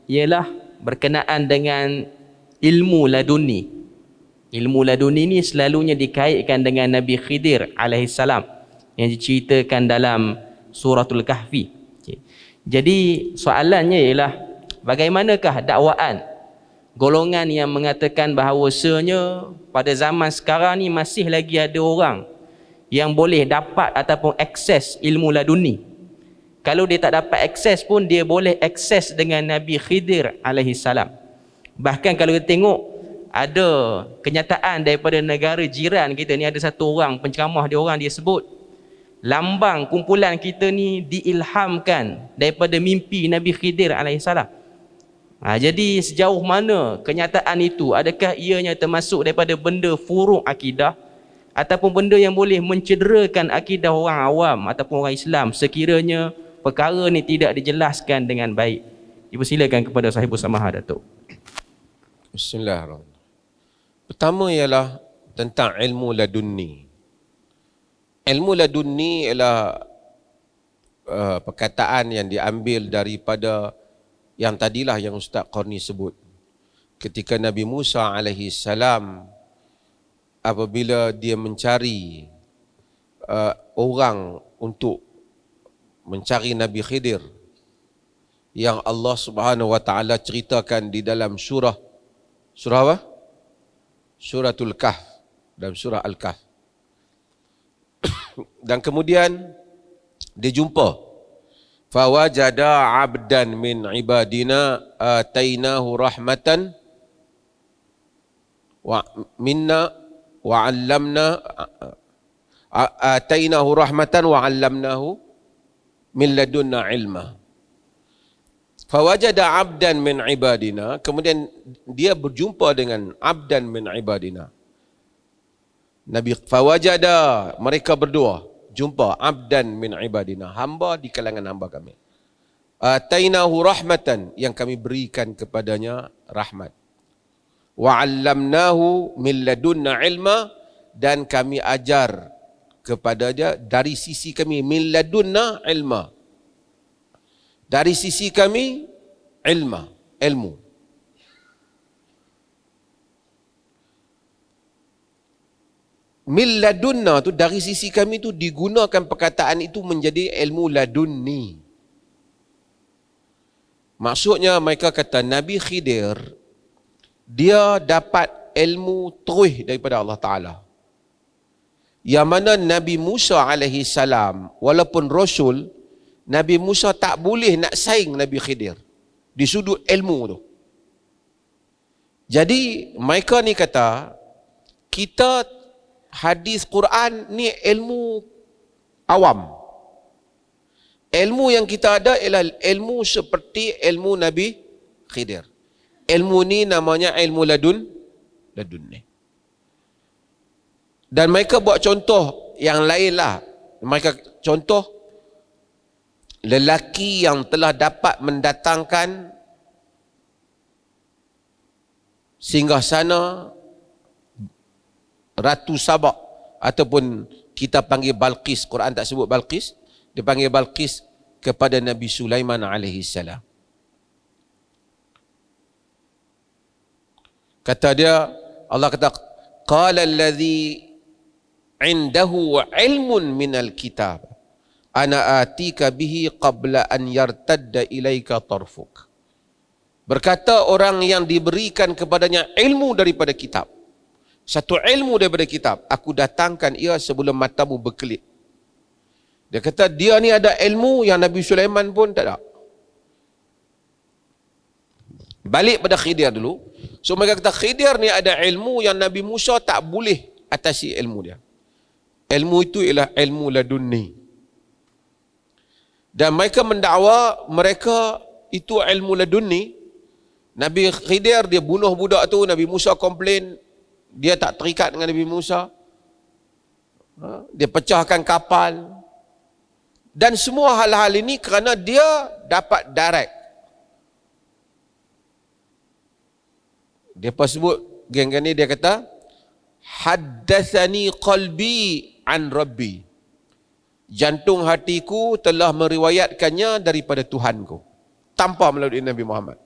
ialah berkenaan dengan ilmu laduni. Ilmu laduni ni selalunya dikaitkan dengan Nabi Khidir alaihissalam yang diceritakan dalam suratul Kahfi. Okay. Jadi soalannya ialah bagaimanakah dakwaan golongan yang mengatakan bahawasanya pada zaman sekarang ni masih lagi ada orang yang boleh dapat ataupun akses ilmu laduni. Kalau dia tak dapat akses pun dia boleh akses dengan Nabi Khidir alaihissalam. Bahkan kalau kita tengok ada kenyataan daripada negara jiran kita ni, ada satu orang penceramah dia sebut lambang kumpulan kita ni diilhamkan daripada mimpi Nabi Khidir alaihissalam. Jadi sejauh mana kenyataan itu, adakah ianya termasuk daripada benda furuk akidah ataupun benda yang boleh mencederakan akidah orang awam ataupun orang Islam sekiranya perkara ni tidak dijelaskan dengan baik? Dipersilakan kepada sahibus samahah, Datuk. Bismillahirrahmanirrahim. Pertama ialah tentang ilmu laduni. Ilmu laduni ialah perkataan yang diambil daripada yang tadilah yang Ustaz Qarni sebut. Ketika Nabi Musa alaihi salam apabila dia mencari orang untuk mencari Nabi Khidir yang Allah Subhanahu wa taala ceritakan di dalam surah apa? Suratul Kahf, dalam surah Al-Kahf. Dan kemudian dia jumpa fawajada 'abdan min ibadina atainahu rahmatan wa minna wa 'allamna atainahu rahmatan wa 'allamnahu min ladunna ilma. Fawajada 'abdan min ibadina, kemudian dia berjumpa dengan 'abdan min ibadina. Nabi fawajada, mereka berdua jumpa 'abdan min ibadina, hamba di kalangan hamba kami. Atainahu rahmatan, yang kami berikan kepadanya rahmat. Wa 'allamnahu min ladunna ilma, dan kami ajar kepadanya dari sisi kami, min ladunna ilma, dari sisi kami ilmu. Min ladunna tu, dari sisi kami tu digunakan perkataan itu menjadi ilmu ladunni. Maksudnya mereka kata Nabi Khidir dia dapat ilmu terus daripada Allah Ta'ala. Yang mana Nabi Musa alaihi salam walaupun Rasul, Nabi Musa tak boleh nak saing Nabi Khidir di sudut ilmu tu. Jadi mereka ni kata, kita hadis Quran ni ilmu awam. Ilmu yang kita ada ialah ilmu seperti ilmu Nabi Khidir. Ilmu ni namanya ilmu ladun ni. Dan mereka buat contoh yang lain lah. Mereka contoh lelaki yang telah dapat mendatangkan singgasana Ratu Sabak, ataupun kita panggil Balqis. Quran tak sebut Balqis, dia panggil Balqis kepada Nabi Sulaiman alaihi salam. Kata dia, Allah kata, qala allazi indahu ilmun minal kitab ana atika bihi qabla an yartadda ilaika tarfuk. Berkata orang yang diberikan kepadanya ilmu daripada kitab, satu ilmu daripada kitab, aku datangkan ia sebelum matamu berkelip. Dia kata dia ni ada ilmu yang Nabi Sulaiman pun tak ada. Balik pada Khidir dulu. So mereka kata Khidir ni ada ilmu yang Nabi Musa tak boleh atasi ilmu dia. Ilmu itu ialah ilmu ladunni. Dan mereka mendakwa mereka itu ilmu ladunni. Nabi Khidir dia bunuh budak tu, Nabi Musa komplain dia tak terikat dengan Nabi Musa. Dia pecahkan kapal. Dan semua hal-hal ini kerana dia dapat direct. Dia pas sebut geng-geng ni, dia kata haddatsani qalbi an rabbi. Jantung hatiku telah meriwayatkannya daripada Tuhanku tanpa melalui Nabi Muhammad.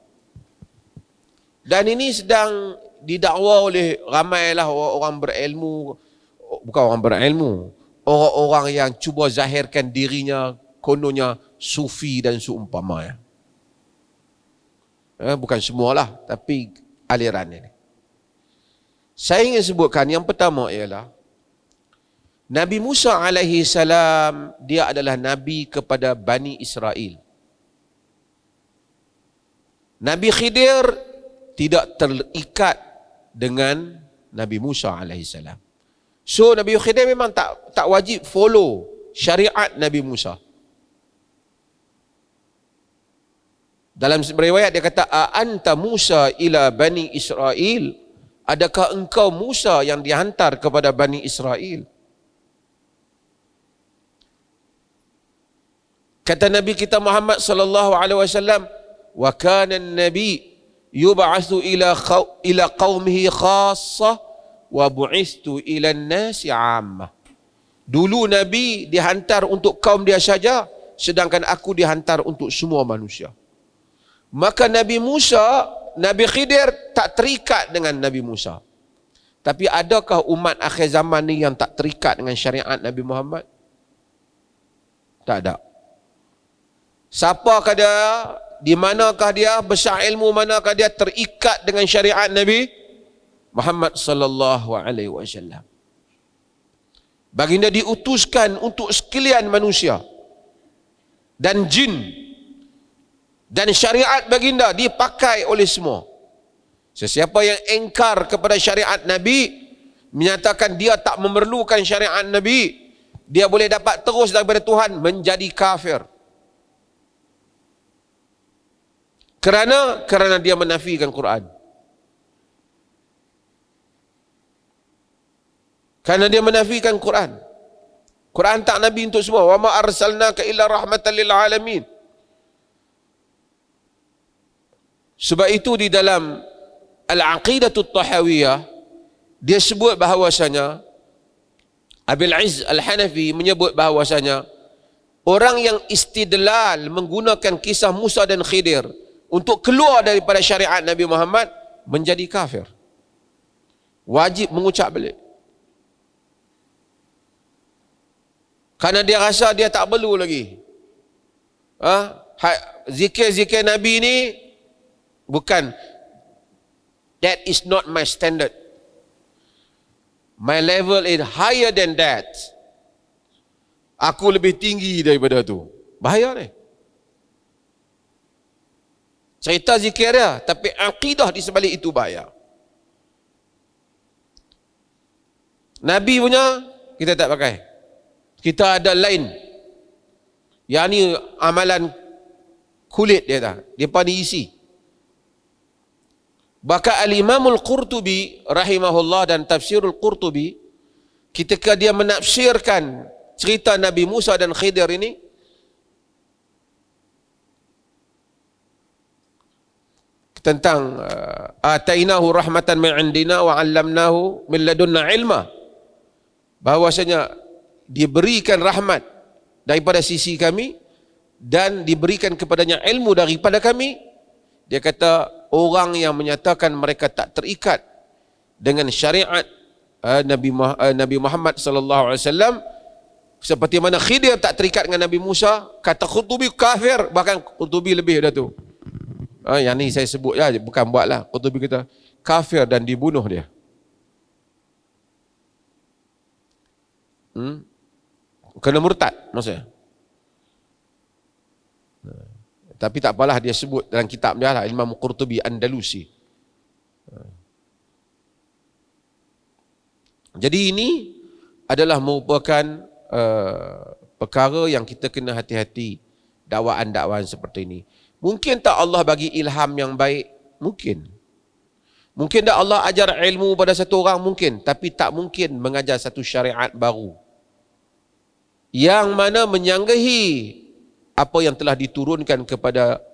Dan ini sedang didakwa oleh ramailah orang-orang berilmu, bukan orang berilmu, orang-orang yang cuba zahirkan dirinya kononnya sufi dan seumpamanya. Bukan semualah, tapi aliran ini. Saya ingin sebutkan yang pertama ialah Nabi Musa alaihi salam, dia adalah nabi kepada Bani Israel. Nabi Khidir tidak terikat dengan Nabi Musa alaihi salam. So Nabi Khidir memang tak wajib follow syariat Nabi Musa. Dalam riwayat dia kata, anta Musa ila Bani Israel, adakah engkau Musa yang dihantar kepada Bani Israel? Kata Nabi kita Muhammad sallallahu alaihi wasallam, wa kana an-nabi yub'atsu ila qaumihi khassah wa bu'istu ila an-nasi 'ammah. Dulu Nabi dihantar untuk kaum dia saja, sedangkan aku dihantar untuk semua manusia. Maka Nabi Musa, Nabi Khidir tak terikat dengan Nabi Musa. Tapi adakah umat akhir zaman ni yang tak terikat dengan syariat Nabi Muhammad? Tak ada. Siapakah dia? Di manakah dia? Besar ilmu manakah dia terikat dengan syariat Nabi Muhammad sallallahu alaihi wasallam? Baginda diutuskan untuk sekalian manusia dan jin. Dan syariat baginda dipakai oleh semua. Sesiapa yang engkar kepada syariat Nabi, menyatakan dia tak memerlukan syariat Nabi, dia boleh dapat terus daripada Tuhan, menjadi kafir. Kerana dia menafikan Quran. Kerana dia menafikan Quran. Quran tak Nabi untuk semua. Wa ma arsalnaka illa rahmatan lil alamin. Sebab itu di dalam Al-Aqidatut Tahawiyah dia sebut bahawasanya, Abil Izz Al-Hanafi menyebut bahawasanya orang yang istidlal menggunakan kisah Musa dan Khidir untuk keluar daripada syariat Nabi Muhammad menjadi kafir. Wajib mengucap balik. Kerana dia rasa dia tak perlu lagi. Zikir-zikir Nabi ni bukan, that is not my standard. My level is higher than that. Aku lebih tinggi daripada tu. Bahaya ni. Cerita zikir dia, tapi akidah di sebalik itu bahaya. Nabi punya kita tak pakai. Kita ada lain. Yang ni amalan kulit dia tak. Dia pada isi. Bahkan Al-Imamul Qurtubi rahimahullah dan Tafsirul Qurtubi, ketika dia menafsirkan cerita Nabi Musa dan Khidir ini, tentang atainahu rahmatan min indina wa 'allamnahu min ladunna ilma, bahwasanya diberikan rahmat daripada sisi kami dan diberikan kepadanya ilmu daripada kami. Dia kata orang yang menyatakan mereka tak terikat dengan syariat Nabi Muhammad sallallahu alaihi wasallam, seperti mana Khidir tak terikat dengan Nabi Musa, kata Qurtubi kafir, bahkan Qurtubi lebih dah tu. Yang ni saya sebut ya, bukan buatlah. Qurtubi kata kafir dan dibunuh dia. Kena murtad maksudnya. Tapi tak apalah, dia sebut dalam kitab dia lah, Imam Qurtubi Andalusi. Jadi ini adalah merupakan perkara yang kita kena hati-hati, dakwaan-dakwaan seperti ini. Mungkin tak Allah bagi ilham yang baik? Mungkin. Mungkin tak Allah ajar ilmu pada satu orang? Mungkin. Tapi tak mungkin mengajar satu syariat baru yang mana menyanggahi apa yang telah diturunkan kepada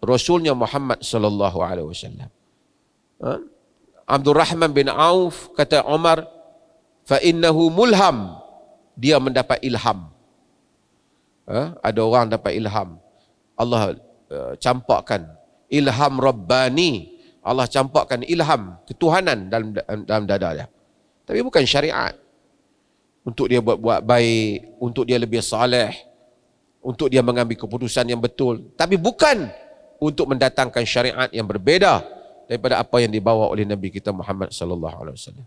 Rasulnya Muhammad sallallahu alaihi wasallam. Abdul Rahman bin Auf kata Umar, fa innahu mulham, dia mendapat ilham. Ada orang dapat ilham, Allah campakkan ilham rabbani, Allah campakkan ilham ketuhanan dalam dada dia. Tapi bukan syariat. Untuk dia buat baik, untuk dia lebih soleh, untuk dia mengambil keputusan yang betul. Tapi bukan untuk mendatangkan syariat yang berbeza daripada apa yang dibawa oleh Nabi kita Muhammad sallallahu alaihi wasallam.